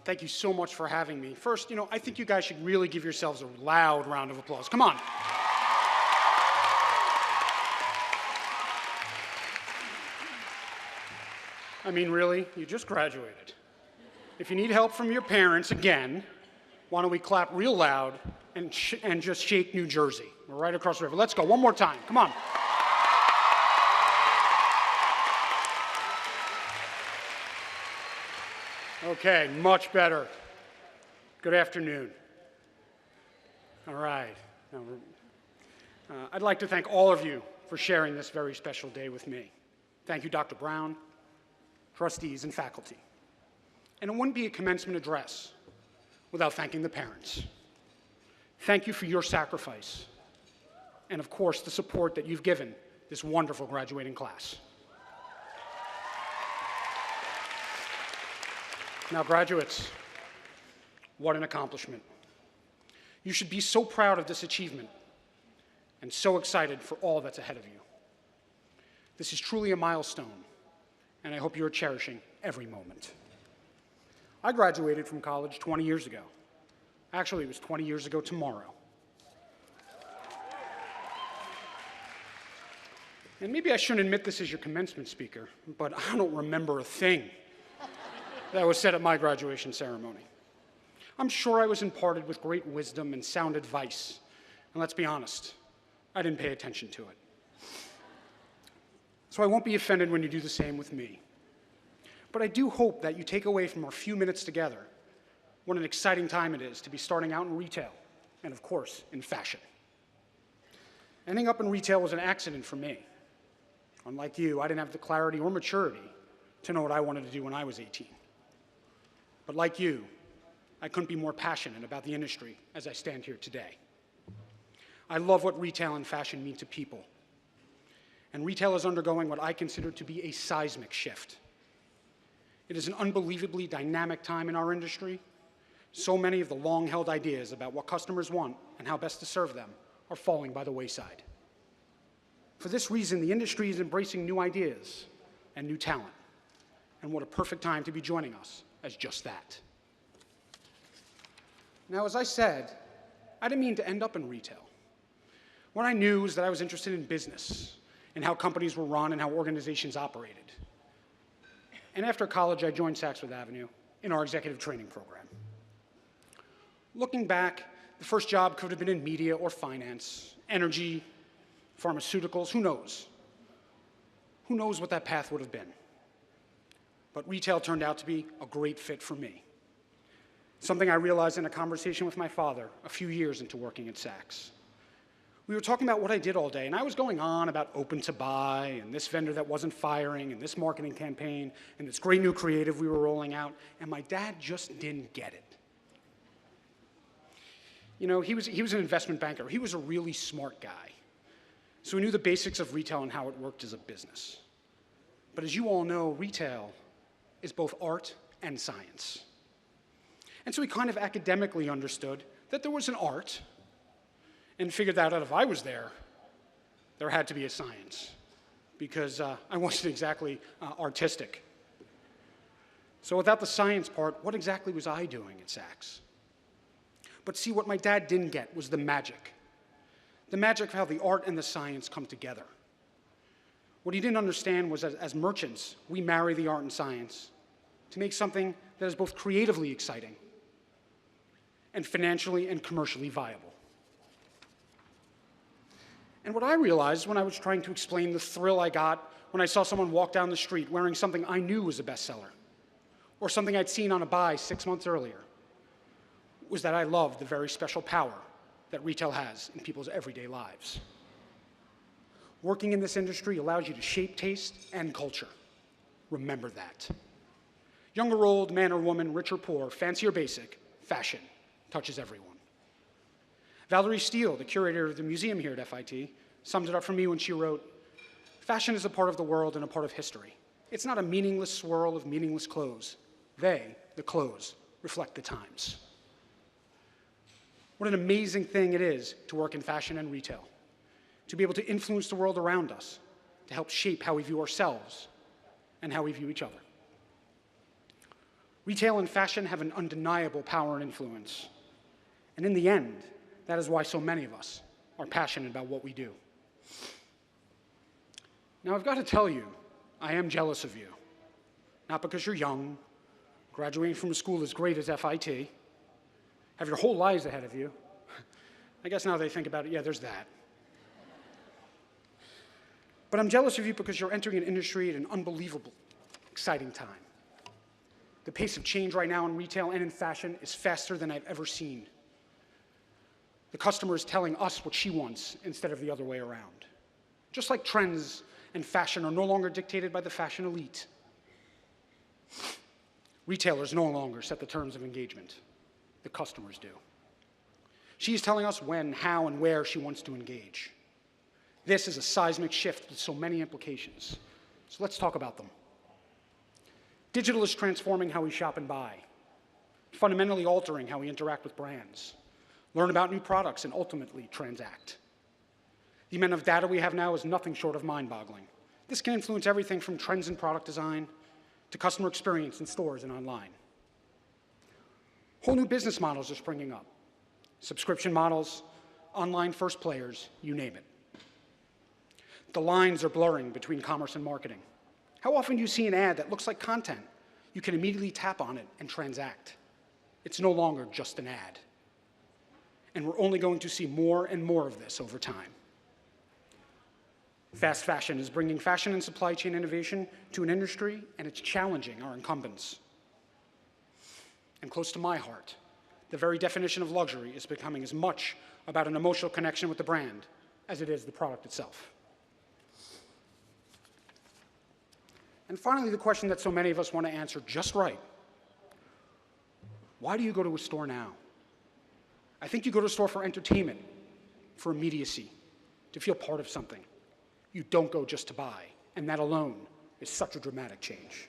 Thank you so much for having me. First, I think you guys should really give yourselves a loud round of applause. Come on. I mean, really? You just graduated. If you need help from your parents, again, why don't we clap real loud and just shake New Jersey? We're right across the river. Let's go. One more time. Come on. Okay, much better. Good afternoon. All right. Now, I'd like to thank all of you for sharing this very special day with me. Thank you, Dr. Brown, trustees, and faculty. And it wouldn't be a commencement address without thanking the parents. Thank you for your sacrifice, and of course, the support that you've given this wonderful graduating class. Now, graduates, what an accomplishment. You should be so proud of this achievement and so excited for all that's ahead of you. This is truly a milestone, and I hope you're cherishing every moment. I graduated from college 20 years ago. Actually, it was 20 years ago tomorrow. And maybe I shouldn't admit this as your commencement speaker, but I don't remember a thing that was said at my graduation ceremony. I'm sure I was imparted with great wisdom and sound advice, and let's be honest, I didn't pay attention to it. So I won't be offended when you do the same with me. But I do hope that you take away from our few minutes together what an exciting time it is to be starting out in retail, and of course, in fashion. Ending up in retail was an accident for me. Unlike you, I didn't have the clarity or maturity to know what I wanted to do when I was 18. But like you, I couldn't be more passionate about the industry as I stand here today. I love what retail and fashion mean to people. And retail is undergoing what I consider to be a seismic shift. It is an unbelievably dynamic time in our industry. So many of the long-held ideas about what customers want and how best to serve them are falling by the wayside. For this reason, the industry is embracing new ideas and new talent. And what a perfect time to be joining us as just that. Now, as I said, I didn't mean to end up in retail. What I knew was that I was interested in business and how companies were run and how organizations operated. And after college, I joined Saks Fifth Avenue in our executive training program. Looking back, the first job could have been in media or finance, energy, pharmaceuticals, who knows? Who knows what that path would have been? But retail turned out to be a great fit for me. Something I realized in a conversation with my father a few years into working at Saks. We were talking about what I did all day, and I was going on about open to buy, and this vendor that wasn't firing, and this marketing campaign, and this great new creative we were rolling out, and my dad just didn't get it. He was an investment banker. He was a really smart guy. So he knew the basics of retail and how it worked as a business. But as you all know, retail is both art and science. And so he kind of academically understood that there was an art and figured that out if I was there had to be a science because I wasn't exactly artistic. So without the science part, what exactly was I doing at Saks? But see, what my dad didn't get was the magic. The magic of how the art and the science come together. What he didn't understand was that as merchants, we marry the art and science to make something that is both creatively exciting and financially and commercially viable. And what I realized when I was trying to explain the thrill I got when I saw someone walk down the street wearing something I knew was a bestseller, or something I'd seen on a buy 6 months earlier, was that I loved the very special power that retail has in people's everyday lives. Working in this industry allows you to shape taste and culture. Remember that. Young or old, man or woman, rich or poor, fancy or basic, fashion touches everyone. Valerie Steele, the curator of the museum here at FIT, summed it up for me when she wrote, "Fashion is a part of the world and a part of history. It's not a meaningless swirl of meaningless clothes. They, the clothes, reflect the times." What an amazing thing it is to work in fashion and retail, to be able to influence the world around us, to help shape how we view ourselves and how we view each other. Retail and fashion have an undeniable power and influence. And in the end, that is why so many of us are passionate about what we do. Now, I've got to tell you, I am jealous of you. Not because you're young, graduating from a school as great as FIT, have your whole lives ahead of you. I guess now they think about it, yeah, there's that. But I'm jealous of you because you're entering an industry at an unbelievable, exciting time. The pace of change right now in retail and in fashion is faster than I've ever seen. The customer is telling us what she wants instead of the other way around. Just like trends and fashion are no longer dictated by the fashion elite, retailers no longer set the terms of engagement. The customers do. She's telling us when, how, and where she wants to engage. This is a seismic shift with so many implications. So let's talk about them. Digital is transforming how we shop and buy, fundamentally altering how we interact with brands, learn about new products, and ultimately transact. The amount of data we have now is nothing short of mind-boggling. This can influence everything from trends in product design to customer experience in stores and online. Whole new business models are springing up. Subscription models, online-first players, you name it. The lines are blurring between commerce and marketing. How often do you see an ad that looks like content? You can immediately tap on it and transact. It's no longer just an ad. And we're only going to see more and more of this over time. Fast fashion is bringing fashion and supply chain innovation to an industry, and it's challenging our incumbents. And close to my heart, the very definition of luxury is becoming as much about an emotional connection with the brand as it is the product itself. And finally, the question that so many of us want to answer just right. Why do you go to a store now? I think you go to a store for entertainment, for immediacy, to feel part of something. You don't go just to buy, and that alone is such a dramatic change.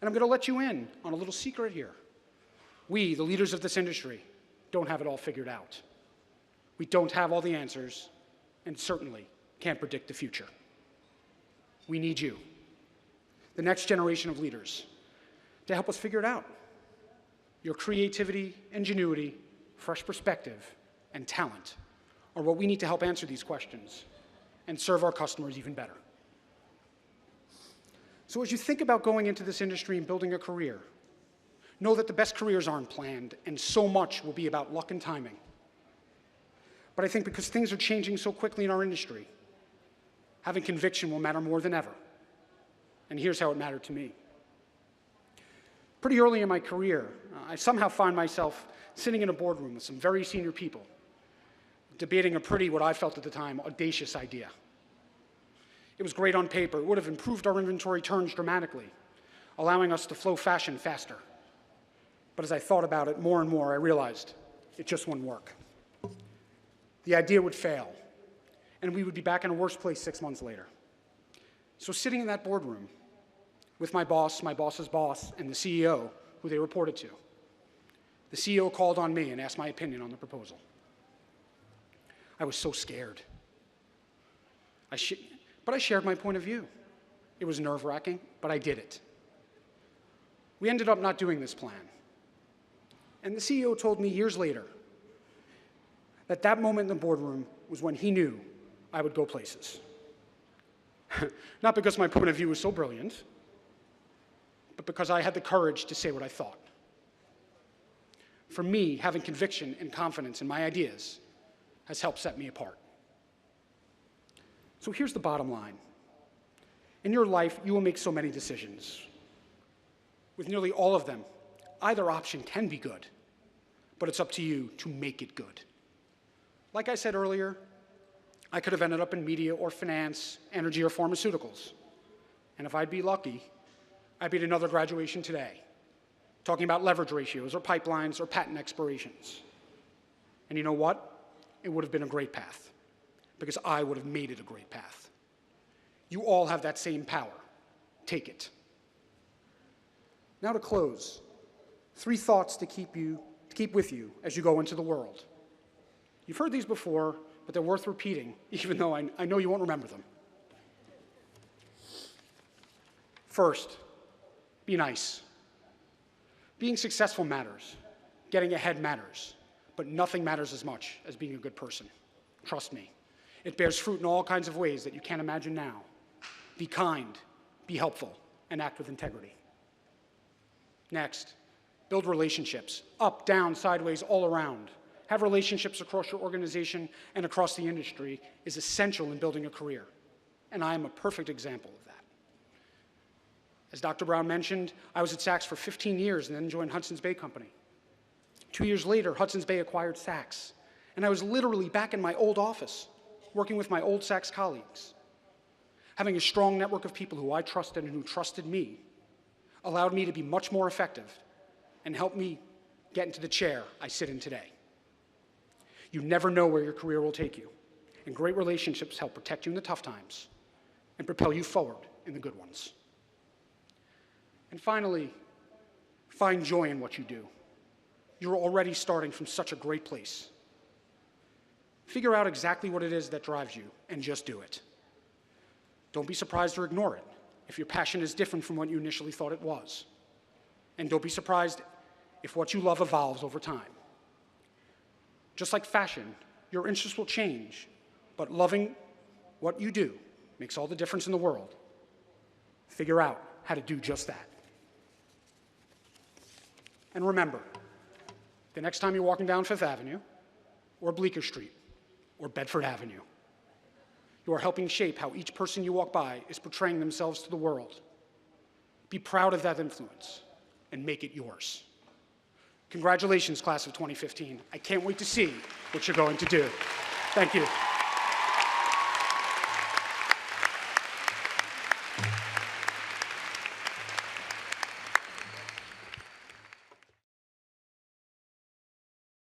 And I'm going to let you in on a little secret here. We, the leaders of this industry, don't have it all figured out. We don't have all the answers, and certainly can't predict the future. We need you, the next generation of leaders, to help us figure it out. Your creativity, ingenuity, fresh perspective, and talent are what we need to help answer these questions and serve our customers even better. So as you think about going into this industry and building a career, know that the best careers aren't planned, and so much will be about luck and timing. But I think because things are changing so quickly in our industry, having conviction will matter more than ever. And here's how it mattered to me. Pretty early in my career, I somehow find myself sitting in a boardroom with some very senior people, debating a pretty, what I felt at the time, audacious idea. It was great on paper. It would have improved our inventory turns dramatically, allowing us to flow fashion faster. But as I thought about it more and more, I realized it just wouldn't work. The idea would fail, and we would be back in a worse place 6 months later. So sitting in that boardroom with my boss's boss, and the CEO, who they reported to, the CEO called on me and asked my opinion on the proposal. I was so scared. But I shared my point of view. It was nerve-wracking, but I did it. We ended up not doing this plan. And the CEO told me years later that that moment in the boardroom was when he knew I would go places. Not because my point of view was so brilliant, but because I had the courage to say what I thought. For me, having conviction and confidence in my ideas has helped set me apart. So here's the bottom line. In your life, you will make so many decisions. With nearly all of them, either option can be good, but it's up to you to make it good. Like I said earlier, I could have ended up in media or finance, energy or pharmaceuticals. And if I'd be lucky, I'd be at another graduation today, talking about leverage ratios or pipelines or patent expirations. And you know what? It would have been a great path, because I would have made it a great path. You all have that same power. Take it. Now to close, 3 thoughts to keep with you as you go into the world. You've heard these before, but they're worth repeating, even though I know you won't remember them. First, be nice. Being successful matters. Getting ahead matters. But nothing matters as much as being a good person. Trust me. It bears fruit in all kinds of ways that you can't imagine now. Be kind, be helpful, and act with integrity. Next, build relationships, up, down, sideways, all around. Have relationships across your organization and across the industry is essential in building a career, and I am a perfect example of that. As Dr. Brown mentioned, I was at Saks for 15 years and then joined Hudson's Bay Company. 2 years later, Hudson's Bay acquired Saks, and I was literally back in my old office, working with my old Saks colleagues. Having a strong network of people who I trusted and who trusted me allowed me to be much more effective and helped me get into the chair I sit in today. You never know where your career will take you, and great relationships help protect you in the tough times and propel you forward in the good ones. And finally, find joy in what you do. You're already starting from such a great place. Figure out exactly what it is that drives you and just do it. Don't be surprised or ignore it if your passion is different from what you initially thought it was. And don't be surprised if what you love evolves over time. Just like fashion, your interests will change, but loving what you do makes all the difference in the world. Figure out how to do just that. And remember, the next time you're walking down Fifth Avenue, or Bleecker Street, or Bedford Avenue, you are helping shape how each person you walk by is portraying themselves to the world. Be proud of that influence and make it yours. Congratulations, class of 2015. I can't wait to see what you're going to do. Thank you.